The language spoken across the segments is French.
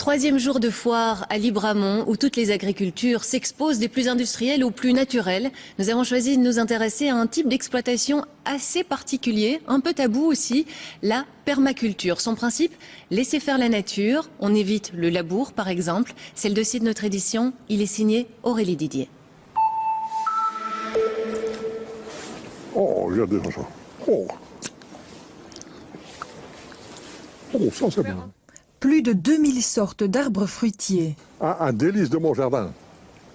Troisième jour de foire à Libramont où toutes les agricultures s'exposent des plus industrielles aux plus naturelles. Nous avons choisi de nous intéresser à un type d'exploitation assez particulier, un peu tabou aussi, la permaculture. Son principe, laisser faire la nature. On évite le labour par exemple. C'est le dossier de notre édition. Il est signé Aurélie Didier. Oh, j'adore ça. Oh, ça c'est bien. Plus de 2000 sortes d'arbres fruitiers. Un délice de mon jardin.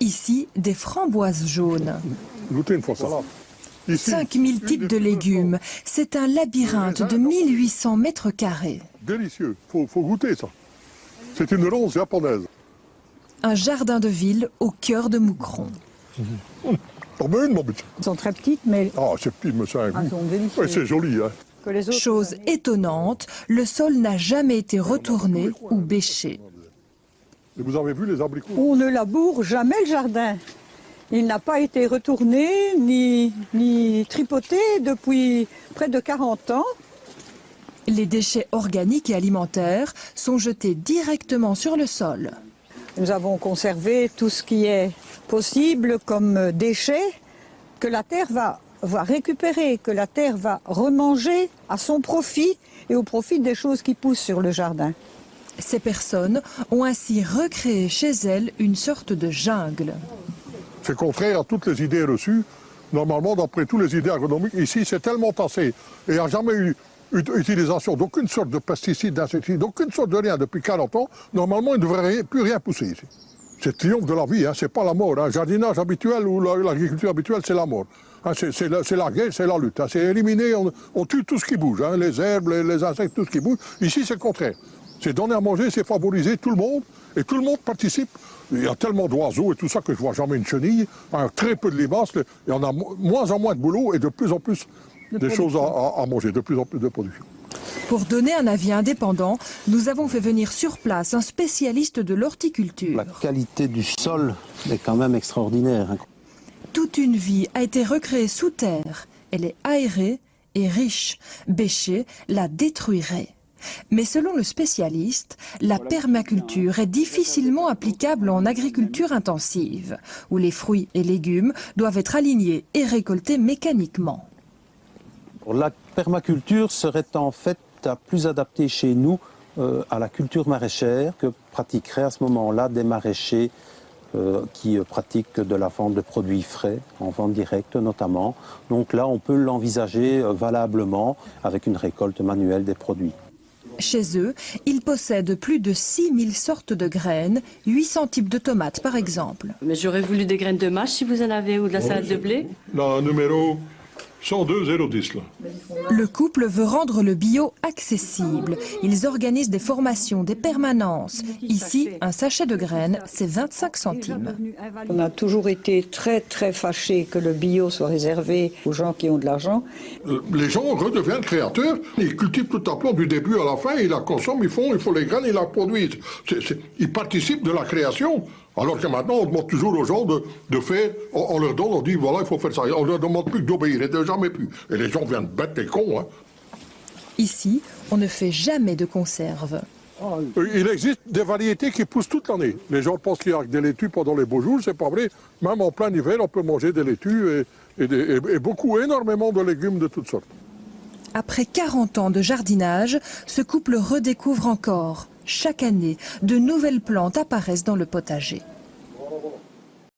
Ici, des framboises jaunes. Goûtez une fois ça. Ici, 5000 types de légumes. C'est un labyrinthe de 1800 mètres carrés. Délicieux. Faut goûter ça. C'est une rose japonaise. Un jardin de ville au cœur de Moucron. Elles sont très petites, mais Ah, c'est petit, mais c'est un goût. elles sont délicieuses. Ouais, c'est joli, hein. Que les autres- Chose étonnante, le sol n'a jamais été retourné ou bêché. Et vous avez vu les abricots? On ne laboure jamais le jardin. Il n'a pas été retourné ni tripoté depuis près de 40 ans. Les déchets organiques et alimentaires sont jetés directement sur le sol. Nous avons conservé tout ce qui est possible comme déchets que la terre va récupérer, que la terre va remanger à son profit et au profit des choses qui poussent sur le jardin. Ces personnes ont ainsi recréé chez elles une sorte de jungle. C'est contraire à toutes les idées reçues. Normalement, d'après toutes les idées agronomiques, ici, c'est tellement tassé. Et il n'y a jamais eu utilisation d'aucune sorte de pesticide, d'insecticide, d'aucune sorte de rien depuis 40 ans. Normalement, il ne devrait plus rien pousser ici. C'est le triomphe de la vie, hein. C'est pas la mort. Hein. Jardinage habituel ou l'agriculture habituelle, c'est la mort. Hein, c'est la guerre, c'est la lutte. Hein. C'est éliminer, on tue tout ce qui bouge, hein. Les herbes, les insectes, tout ce qui bouge. Ici, c'est le contraire. C'est donner à manger, c'est favoriser tout le monde. Et tout le monde participe. Il y a tellement d'oiseaux et tout ça que je ne vois jamais une chenille. Hein, très peu de limaces. Il y en a moins en moins de boulot et de plus en plus des choses à manger, de plus en plus de production. Pour donner un avis indépendant, nous avons fait venir sur place un spécialiste de l'horticulture. La qualité du sol est quand même extraordinaire. Toute une vie a été recréée sous terre. Elle est aérée et riche. Bêcher la détruirait. Mais selon le spécialiste, la permaculture est difficilement applicable en agriculture intensive, où les fruits et légumes doivent être alignés et récoltés mécaniquement. La permaculture serait en fait plus adaptée chez nous à la culture maraîchère que pratiqueraient à ce moment-là des maraîchers qui pratiquent de la vente de produits frais, en vente directe notamment. Donc là, on peut l'envisager valablement avec une récolte manuelle des produits. Chez eux, ils possèdent plus de 6000 sortes de graines, 800 types de tomates par exemple. Mais j'aurais voulu des graines de mâche si vous en avez ou de la salade de blé. La numéro 102-010 là. Le couple veut rendre le bio accessible. Ils organisent des formations, des permanences. Ici, un sachet de graines, c'est 25 centimes. On a toujours été très très fâchés que le bio soit réservé aux gens qui ont de l'argent. Les gens redeviennent créateurs. Ils cultivent tout à plomb du début à la fin, ils la consomment, il faut les graines, ils la produisent. Ils participent de la création. Alors que maintenant, on demande toujours aux gens de faire, on leur donne, on dit voilà, il faut faire ça. On ne leur demande plus d'obéir, et de jamais plus. Et les gens viennent bêtes et cons. Hein. Ici, on ne fait jamais de conserve. Il existe des variétés qui poussent toute l'année. Les gens pensent qu'il y a des laitues pendant les beaux jours, c'est pas vrai. Même en plein hiver, on peut manger des laitues et beaucoup, énormément de légumes de toutes sortes. Après 40 ans de jardinage, ce couple redécouvre encore. Chaque année, de nouvelles plantes apparaissent dans le potager.